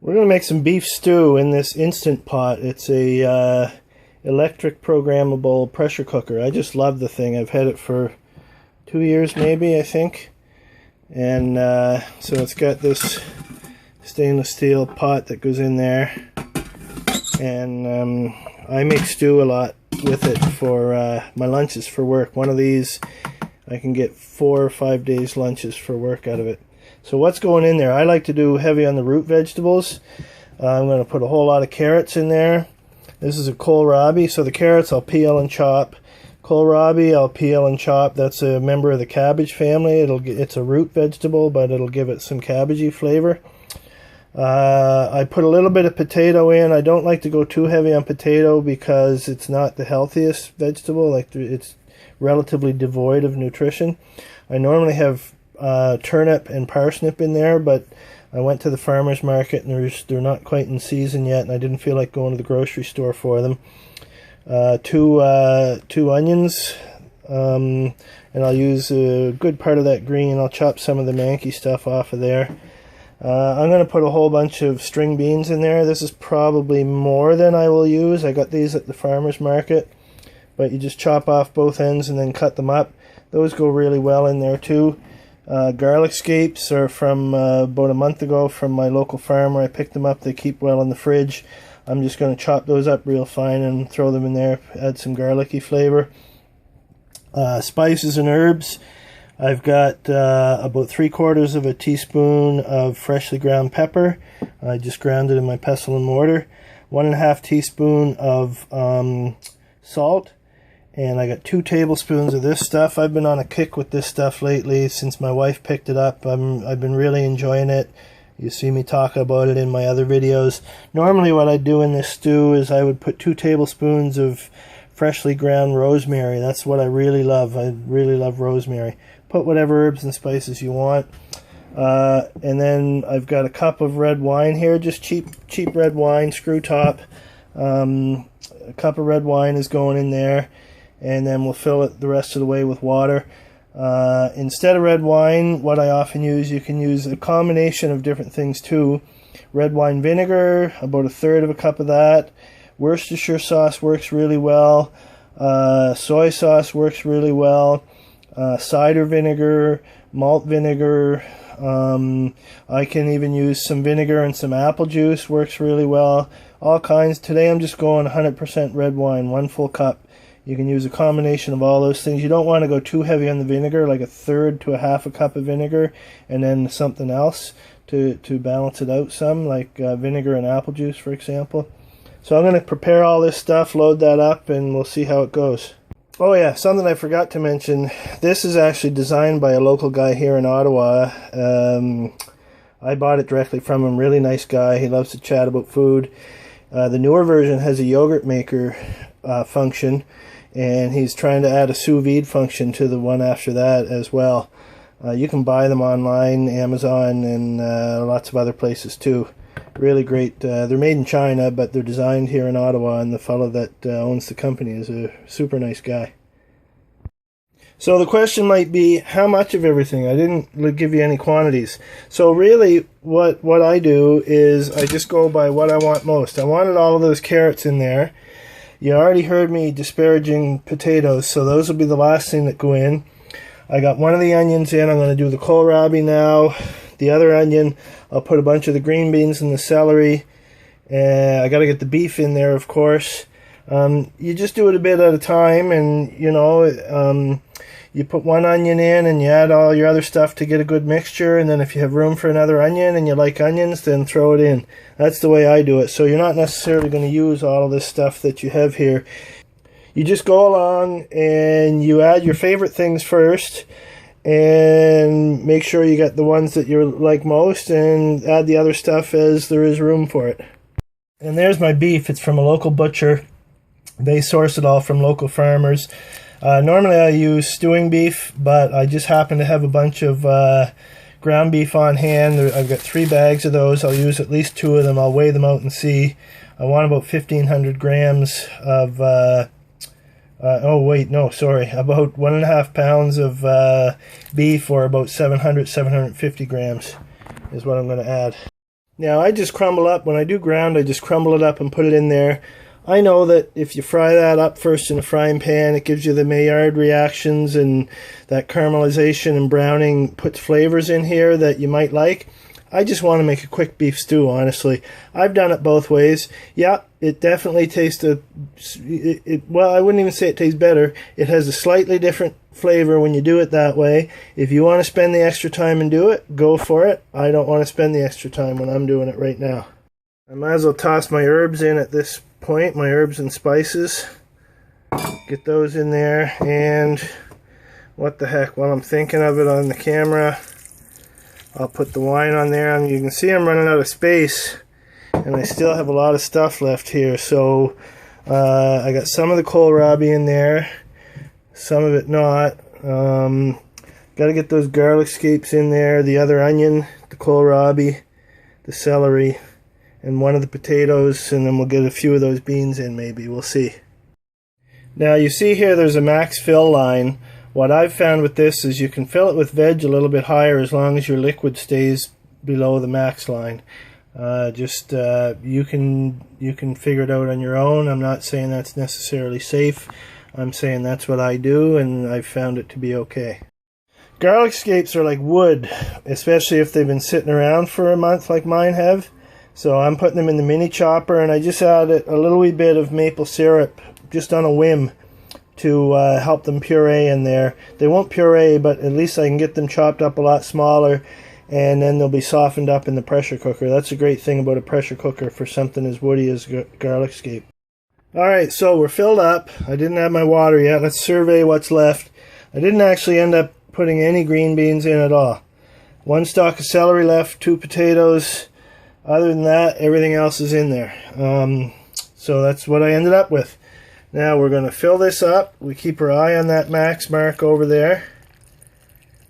We're going to make some beef stew in this Instant Pot. It's a electric programmable pressure cooker. I just love the thing. I've had it for 2 years maybe, I think. And so it's got this stainless steel pot that goes in there. And I make stew a lot with it for my lunches for work. One of these, I can get 4 or 5 days lunches for work out of it. So what's going in there? I like to do heavy on the root vegetables. I'm going to put a whole lot of carrots in there. This is a kohlrabi, so the carrots I'll peel and chop. Kohlrabi I'll peel and chop. That's a member of the cabbage family. It's a root vegetable, but it'll give it some cabbagey flavor. I put a little bit of potato in. I don't like to go too heavy on potato because it's not the healthiest vegetable. Like, it's relatively devoid of nutrition. I normally have turnip and parsnip in there, but I went to the farmer's market and they're not quite in season yet, and I didn't feel like going to the grocery store for them. Two onions, and I'll use a good part of that green. I'll chop some of the manky stuff off of there. I'm going to put a whole bunch of string beans in there. This is probably more than I will use. I got these at the farmer's market, but you just chop off both ends and then cut them up. Those go really well in there too. Garlic scapes are from about a month ago from my local farmer. I picked them up. They keep well in the fridge. I'm just going to chop those up real fine and throw them in there, add some garlicky flavor. Spices and herbs. I've got about 3/4 of a teaspoon of freshly ground pepper. I just ground it in my pestle and mortar. 1.5 teaspoon of salt. And I got 2 tablespoons of this stuff. I've been on a kick with this stuff lately since my wife picked it up. I've been really enjoying it. You see me talk about it in my other videos. Normally what I do in this stew is I would put 2 tablespoons of freshly ground rosemary. That's what I really love. I really love rosemary. Put whatever herbs and spices you want. And then I've got a cup of red wine here, just cheap red wine, screw top. A cup of red wine is going in there. And then we'll fill it the rest of the way with water. Instead of red wine, what I often use, you can use a combination of different things too. Red wine vinegar, about 1/3 of a cup of that. Worcestershire sauce works really well. Soy sauce works really well. Cider vinegar, malt vinegar. I can even use some vinegar and some apple juice, works really well. All kinds. Today I'm just going 100% red wine, 1 full cup. You can use a combination of all those things. You don't want to go too heavy on the vinegar, like 1/3 to 1/2 a cup of vinegar, and then something else to balance it out some, like vinegar and apple juice, for example. So I'm going to prepare all this stuff, load that up, and we'll see how it goes. Oh yeah, something I forgot to mention. This is actually designed by a local guy here in Ottawa. I bought it directly from him. Really nice guy. He loves to chat about food. The newer version has a yogurt maker function, and he's trying to add a sous vide function to the one after that as well. You can buy them online, Amazon, and lots of other places too. Really great. They're made in China, but they're designed here in Ottawa, and the fellow that owns the company is a super nice guy. So the question might be, how much of everything? I didn't give you any quantities. So really, what I do is I just go by what I want most. I wanted all of those carrots in there. You already heard me disparaging potatoes, so those will be the last thing that go in. I got one of the onions in. I'm going to do the kohlrabi now. The other onion, I'll put a bunch of the green beans and the celery. I got to get the beef in there, of course. You just do it a bit at a time, and you put one onion in and you add all your other stuff to get a good mixture, and then if you have room for another onion and you like onions, then throw it in. That's the way I do it. So you're not necessarily going to use all of this stuff that you have here. You just go along and you add your favorite things first, and make sure you get the ones that you like most, and add the other stuff as there is room for it. And there's my beef. It's from a local butcher. They source it all from local farmers. Normally I use stewing beef, but I just happen to have a bunch of ground beef on hand. I've got 3 bags of those. I'll use at least 2 of them. I'll weigh them out and see. I want about 1,500 grams of about 1.5 pounds of beef, or about 750 grams is what I'm going to add. Now I just crumble up, when I do ground, I just crumble it up and put it in there. I know that if you fry that up first in a frying pan, it gives you the Maillard reactions, and that caramelization and browning puts flavors in here that you might like. I just want to make a quick beef stew, honestly. I've done it both ways. Yeah, it definitely tastes well, I wouldn't even say it tastes better. It has a slightly different flavor when you do it that way. If you want to spend the extra time and do it, go for it. I don't want to spend the extra time when I'm doing it right now. I might as well toss my herbs in at this point, my herbs and spices. Get those in there, and what the heck, while I'm thinking of it on the camera, I'll put the wine on there, and you can see I'm running out of space, and I still have a lot of stuff left here. So I got some of the kohlrabi in there, some of it not. Got to get those garlic scapes in there, the other onion, the kohlrabi, the celery, and one of the potatoes, and then we'll get a few of those beans in maybe. We'll see. Now you see here there's a max fill line. What I've found with this is you can fill it with veg a little bit higher as long as your liquid stays below the max line. You can figure it out on your own. I'm not saying that's necessarily safe. I'm saying that's what I do, and I've found it to be okay. Garlic scapes are like wood, especially if they've been sitting around for a month like mine have. So I'm putting them in the mini chopper, and I just added a little wee bit of maple syrup just on a whim to help them puree in there. They won't puree, but at least I can get them chopped up a lot smaller, and then they'll be softened up in the pressure cooker. That's a great thing about a pressure cooker for something as woody as garlic scape. Alright, so we're filled up. I didn't have my water yet. Let's survey what's left. I didn't actually end up putting any green beans in at all. One stalk of celery left, 2 potatoes. Other than that, everything else is in there. So that's what I ended up with. Now we're going to fill this up. We keep our eye on that max mark over there.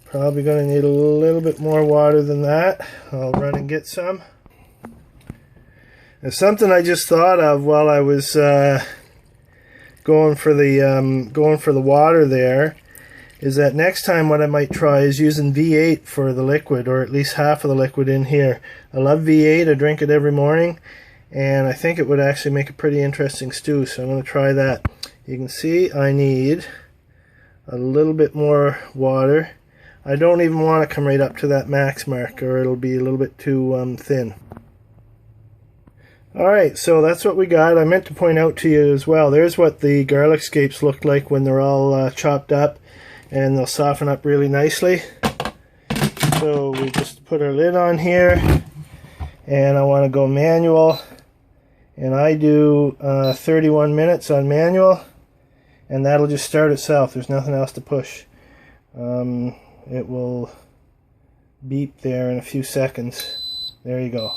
Probably going to need a little bit more water than that. I'll run and get some. There's something I just thought of while I was going for the water there, is that next time what I might try is using V8 for the liquid, or at least half of the liquid in here. I love V8. I drink it every morning. And I think it would actually make a pretty interesting stew, so I'm going to try that. You can see I need a little bit more water. I don't even want to come right up to that max mark, or it'll be a little bit too thin. Alright, so that's what we got. I meant to point out to you as well, there's what the garlic scapes look like when they're all chopped up, and they'll soften up really nicely. So we just put our lid on here, and I want to go manual. And I do 31 minutes on manual, and that'll just start itself. There's nothing else to push. It will beep there in a few seconds. There you go.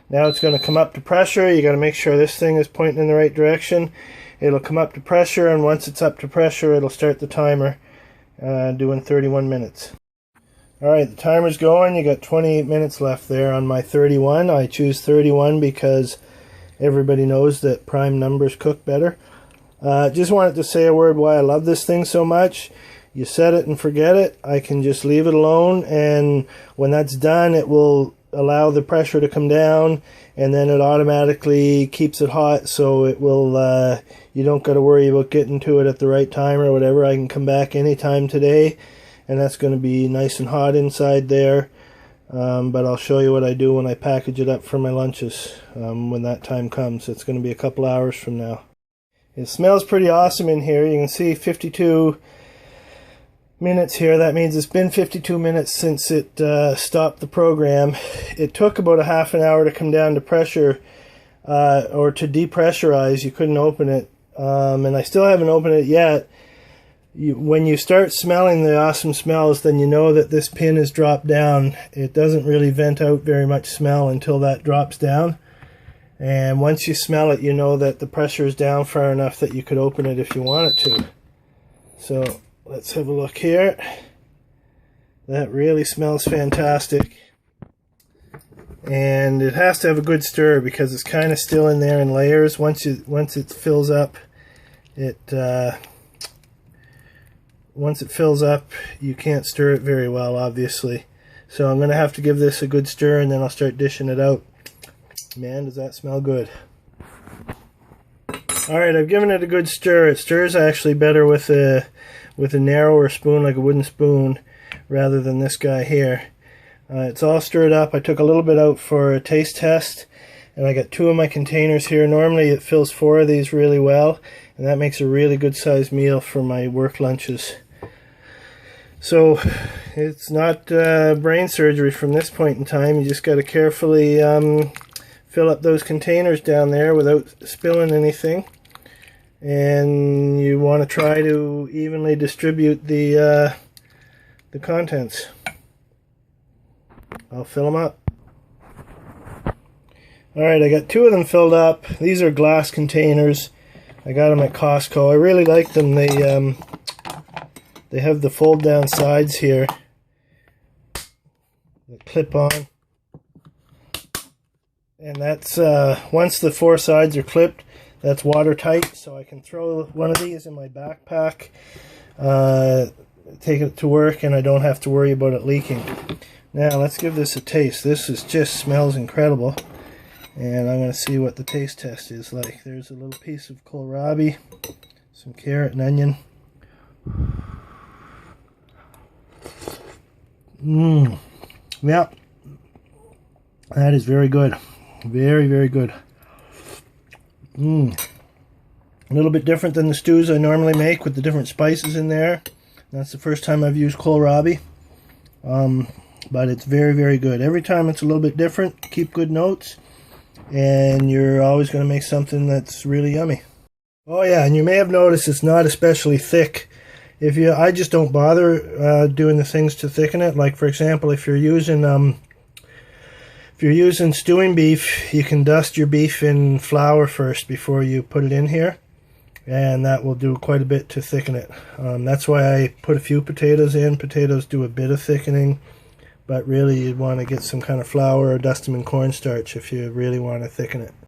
Now it's going to come up to pressure. You got to make sure this thing is pointing in the right direction. It'll come up to pressure, and once it's up to pressure, it'll start the timer doing 31 minutes. Alright, the timer's going. You got 28 minutes left there on my 31. I choose 31 because everybody knows that prime numbers cook better. Just wanted to say a word why I love this thing so much. You set it and forget it. I can just leave it alone, and when that's done, it will allow the pressure to come down, and then it automatically keeps it hot, so it will, you don't got to worry about getting to it at the right time or whatever. I can come back anytime today, and that's going to be nice and hot inside there. But I'll show you what I do when I package it up for my lunches when that time comes. It's going to be a couple hours from now. It smells pretty awesome in here. You can see 52 minutes here. That means it's been 52 minutes since it stopped the program. It took about a half an hour to come down to pressure or to depressurize. You couldn't open it, and I still haven't opened it yet. When you start smelling the awesome smells, then you know that this pin is dropped down. It doesn't really vent out very much smell until that drops down. And once you smell it, you know that the pressure is down far enough that you could open it if you wanted to. So let's have a look here. That really smells fantastic. And it has to have a good stir because it's kind of still in there in layers. Once it fills up, once it fills up, you can't stir it very well, obviously. So I'm going to have to give this a good stir, and then I'll start dishing it out. Man, does that smell good. Alright, I've given it a good stir. It stirs actually better with a narrower spoon, like a wooden spoon, rather than this guy here. It's all stirred up. I took a little bit out for a taste test, and I got 2 of my containers here. Normally it fills 4 of these really well, and that makes a really good sized meal for my work lunches. So it's not brain surgery from this point in time. You just got to carefully fill up those containers down there without spilling anything, and you want to try to evenly distribute the contents. I'll fill them up. Alright, I got 2 of them filled up. These are glass containers. I got them at Costco. I really like them. They have the fold down sides here that clip on. And that's, once the 4 sides are clipped, that's watertight, so I can throw one of these in my backpack, take it to work, and I don't have to worry about it leaking. Now let's give this a taste. This just smells incredible, and I'm going to see what the taste test is like. There's a little piece of kohlrabi, some carrot and onion. Yeah, that is very good. Very, very good. A little bit different than the stews I normally make with the different spices in there. That's the first time I've used kohlrabi. But it's very, very good. Every time it's a little bit different. Keep good notes, and you're always going to make something that's really yummy. Oh yeah, and you may have noticed it's not especially thick. I just don't bother doing the things to thicken it. Like, for example, if you're using stewing beef, you can dust your beef in flour first before you put it in here, and that will do quite a bit to thicken it. That's why I put a few potatoes in. Potatoes do a bit of thickening, but really you'd want to get some kind of flour or dust them in cornstarch if you really want to thicken it.